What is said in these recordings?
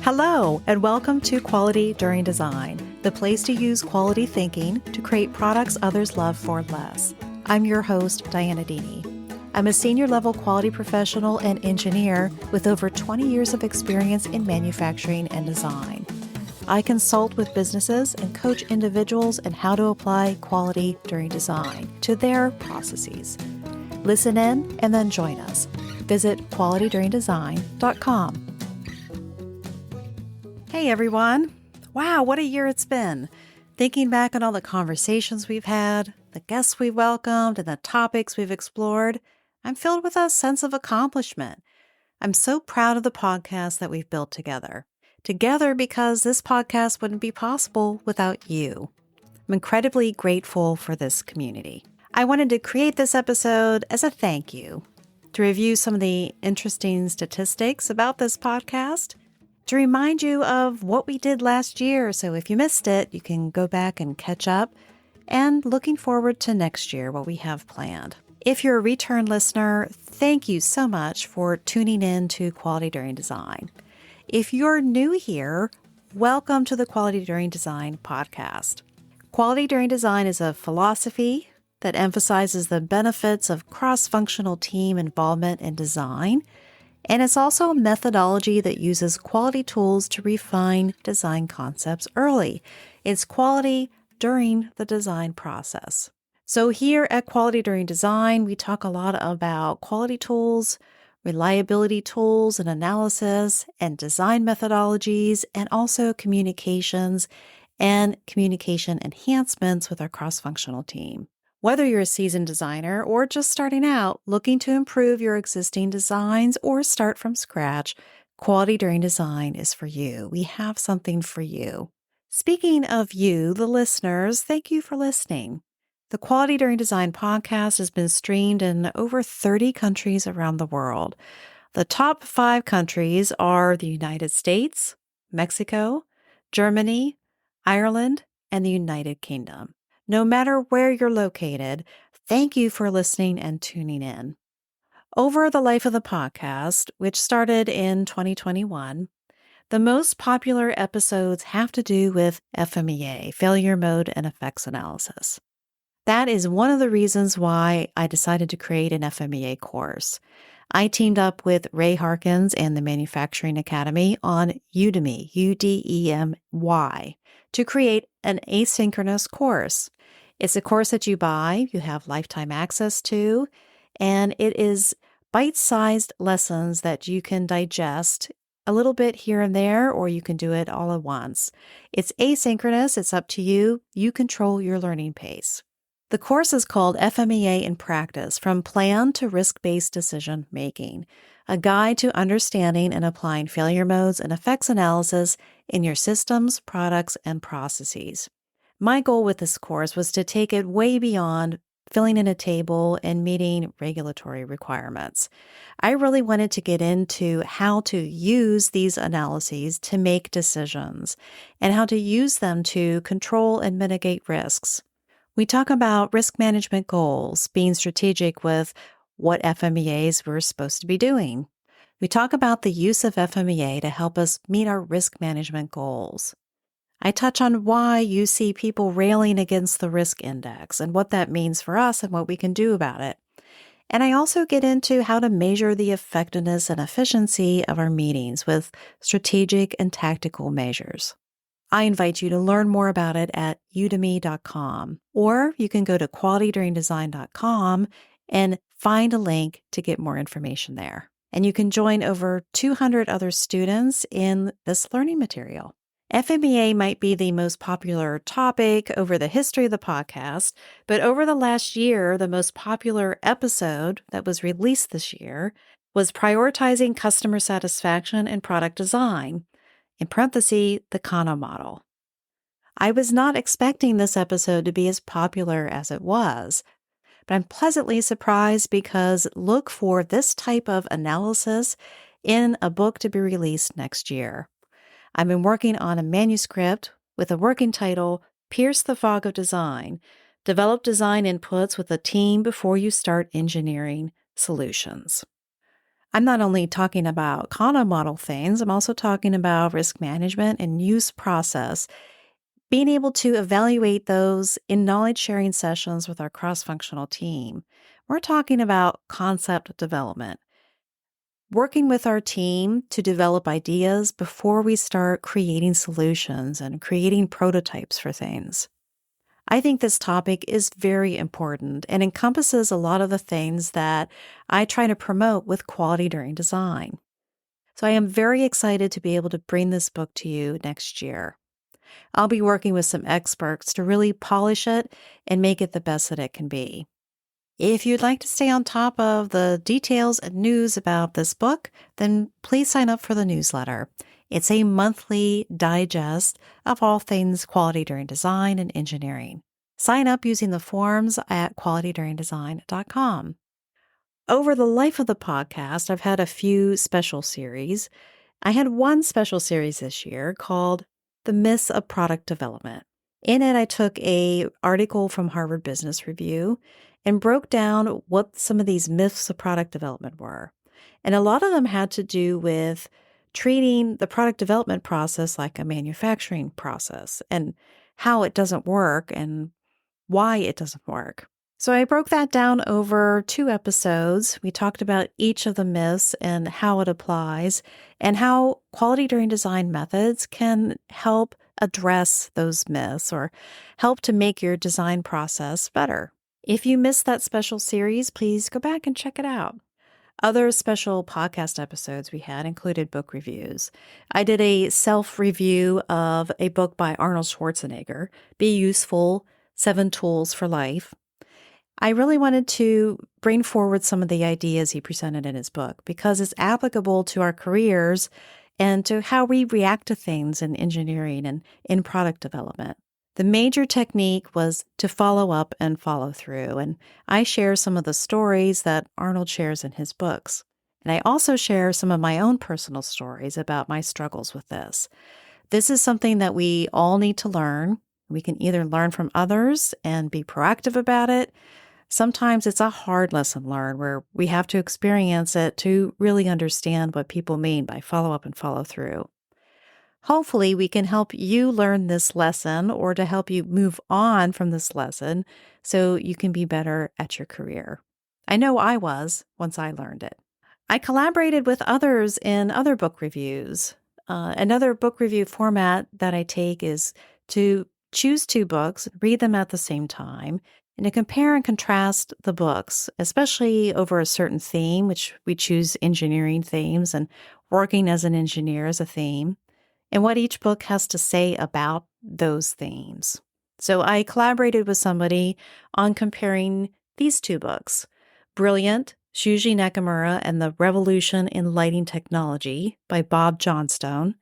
Hello, and welcome to Quality During Design, the place to use quality thinking to create products others love for less. I'm your host, DIANNA. I'm a senior level quality professional and engineer with over 20 years of experience in manufacturing and design. I consult with businesses and coach individuals in how to apply quality during design to their processes. Listen in and then join us. Visit qualityduringdesign.com. Hey everyone. Wow, what a year it's been. Thinking back on all the conversations we've had, the guests we welcomed, and the topics we've explored, I'm filled with a sense of accomplishment. I'm so proud of the podcast that we've built together. Together because this podcast wouldn't be possible without you. I'm incredibly grateful for this community. I wanted to create this episode as a thank you, to review some of the interesting statistics about this podcast, to remind you of what we did last year. So if you missed it, you can go back and catch up, and looking forward to next year, what we have planned. If you're a return listener, thank you so much for tuning in to Quality During Design. If you're new here, welcome to the Quality During Design podcast. Quality During Design is a philosophy that emphasizes the benefits of cross-functional team involvement in design. And it's also a methodology that uses quality tools to refine design concepts early. It's quality during the design process. So here at Quality During Design, we talk a lot about quality tools, reliability tools and analysis, and design methodologies, and also communications and communication enhancements with our cross-functional team. Whether you're a seasoned designer or just starting out, looking to improve your existing designs or start from scratch, Quality During Design is for you. We have something for you. Speaking of you, the listeners, thank you for listening. The Quality During Design podcast has been streamed in over 30 countries around the world. The top 5 countries are the United States, Mexico, Germany, Ireland, and the United Kingdom. No matter where you're located, thank you for listening and tuning in. Over the life of the podcast, which started in 2021, the most popular episodes have to do with FMEA, failure mode and effects analysis. That is one of the reasons why I decided to create an FMEA course. I teamed up with Ray Harkins and the Manufacturing Academy on Udemy, UDEMY, to create an asynchronous course. It's a course that you buy, you have lifetime access to, and it is bite-sized lessons that you can digest a little bit here and there, or you can do it all at once. It's asynchronous, it's up to you. You control your learning pace. The course is called FMEA in Practice, From Plan to Risk-Based Decision Making, a guide to understanding and applying failure modes and effects analysis in your systems, products, and processes. My goal with this course was to take it way beyond filling in a table and meeting regulatory requirements. I really wanted to get into how to use these analyses to make decisions and how to use them to control and mitigate risks. We talk about risk management goals, being strategic with what FMEAs we're supposed to be doing. We talk about the use of FMEA to help us meet our risk management goals. I touch on why you see people railing against the risk index and what that means for us and what we can do about it. And I also get into how to measure the effectiveness and efficiency of our meetings with strategic and tactical measures. I invite you to learn more about it at udemy.com, or you can go to qualityduringdesign.com and find a link to get more information there. And you can join over 200 other students in this learning material. FMEA might be the most popular topic over the history of the podcast, but over the last year, the most popular episode that was released this year was Prioritizing Customer Satisfaction and Product Design, in parentheses, the Kano model. I was not expecting this episode to be as popular as it was, but I'm pleasantly surprised because look for this type of analysis in a book to be released next year. I've been working on a manuscript with a working title, Pierce the Fog of Design, Develop Design Inputs with a Team Before You Start Engineering Solutions. I'm not only talking about Kana model things, I'm also talking about risk management and use process, being able to evaluate those in knowledge sharing sessions with our cross functional team. We're talking about concept development, working with our team to develop ideas before we start creating solutions and creating prototypes for things. I think this topic is very important and encompasses a lot of the things that I try to promote with quality during design. So I am very excited to be able to bring this book to you next year. I'll be working with some experts to really polish it and make it the best that it can be. If you'd like to stay on top of the details and news about this book, then please sign up for the newsletter. It's a monthly digest of all things quality during design and engineering. Sign up using the forms at qualityduringdesign.com. Over the life of the podcast, I've had a few special series. I had one special series this year called The Myths of Product Development. In it, I took an article from Harvard Business Review and broke down what some of these myths of product development were. And a lot of them had to do with treating the product development process like a manufacturing process and how it doesn't work and why it doesn't work. So I broke that down over 2 episodes. We talked about each of the myths and how it applies and how quality during design methods can help address those myths or help to make your design process better. If you missed that special series, please go back and check it out. Other special podcast episodes we had included book reviews. I did a self-review of a book by Arnold Schwarzenegger, Be Useful, 7 Tools for Life. I really wanted to bring forward some of the ideas he presented in his book because it's applicable to our careers and to how we react to things in engineering and in product development. The major technique was to follow up and follow through, and I share some of the stories that Arnold shares in his books. And I also share some of my own personal stories about my struggles with this. This is something that we all need to learn. We can either learn from others and be proactive about it. Sometimes it's a hard lesson learned where we have to experience it to really understand what people mean by follow up and follow through. Hopefully, we can help you learn this lesson or to help you move on from this lesson so you can be better at your career. I know I was once I learned it. I collaborated with others in other book reviews. Another book review format that I take is to choose 2 books, read them at the same time, and to compare and contrast the books, especially over a certain theme, which we choose engineering themes and working as an engineer as a theme, and what each book has to say about those themes. So I collaborated with somebody on comparing these 2 books, Brilliant, Shuji Nakamura and the Revolution in Lighting Technology by Bob Johnstone,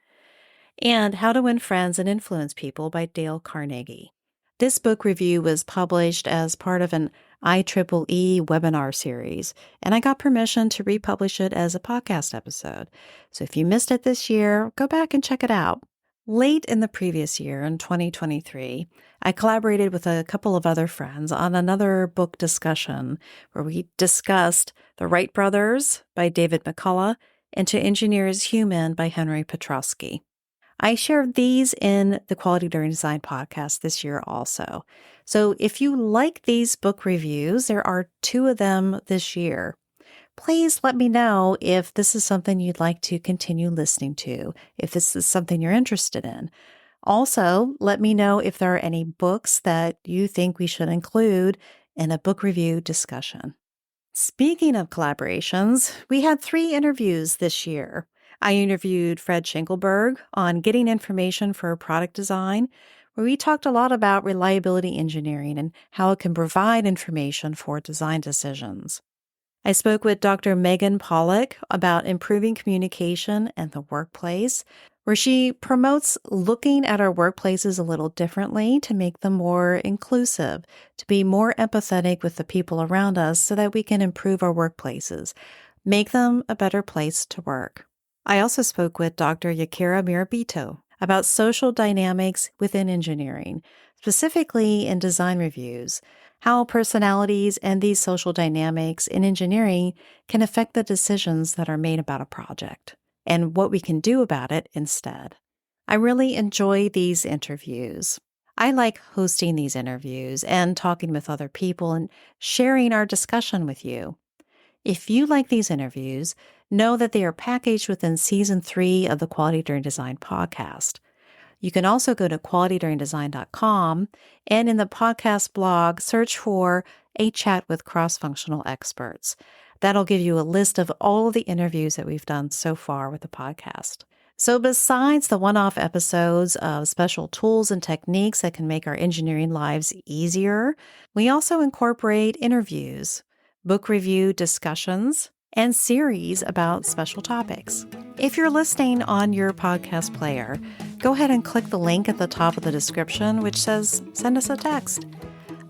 and How to Win Friends and Influence People by Dale Carnegie. This book review was published as part of an IEEE webinar series, and I got permission to republish it as a podcast episode. So if you missed it this year, go back and check it out. Late in the previous year, in 2023, I collaborated with a couple of other friends on another book discussion where we discussed The Wright Brothers by David McCullough and To Engineer is Human by Henry Petrosky. I shared these in the Quality During Design podcast this year also. So if you like these book reviews, there are 2 of them this year. Please let me know if this is something you'd like to continue listening to, if this is something you're interested in. Also, let me know if there are any books that you think we should include in a book review discussion. Speaking of collaborations, we had 3 interviews this year. I interviewed Fred Schinkelberg on getting information for product design, where we talked a lot about reliability engineering and how it can provide information for design decisions. I spoke with Dr. Megan Pollock about improving communication and the workplace, where she promotes looking at our workplaces a little differently to make them more inclusive, to be more empathetic with the people around us so that we can improve our workplaces, make them a better place to work. I also spoke with Dr. Yakira Mirabito about social dynamics within engineering specifically in design reviews, how personalities and these social dynamics in engineering can affect the decisions that are made about a project, and what we can do about it instead. I really enjoy these interviews. I like hosting these interviews and talking with other people and sharing our discussion with you. If you like these interviews, know that they are packaged within Season 3 of the Quality During Design podcast. You can also go to qualityduringdesign.com and in the podcast blog, search for A Chat with Cross-Functional Experts. That'll give you a list of all of the interviews that we've done so far with the podcast. So besides the one-off episodes of special tools and techniques that can make our engineering lives easier, we also incorporate interviews, book review discussions, and series about special topics. If you're listening on your podcast player, go ahead and click the link at the top of the description which says send us a text.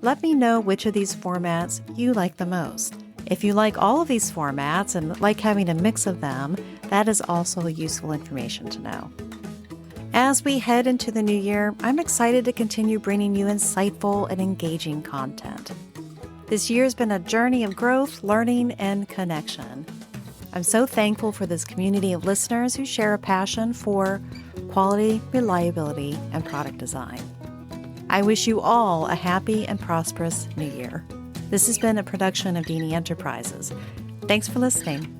Let me know which of these formats you like the most. If you like all of these formats and like having a mix of them, that is also useful information to know. As we head into the new year, I'm excited to continue bringing you insightful and engaging content. This year's been a journey of growth, learning, and connection. I'm so thankful for this community of listeners who share a passion for quality, reliability, and product design. I wish you all a happy and prosperous new year. This has been a production of DIANNA Enterprises. Thanks for listening.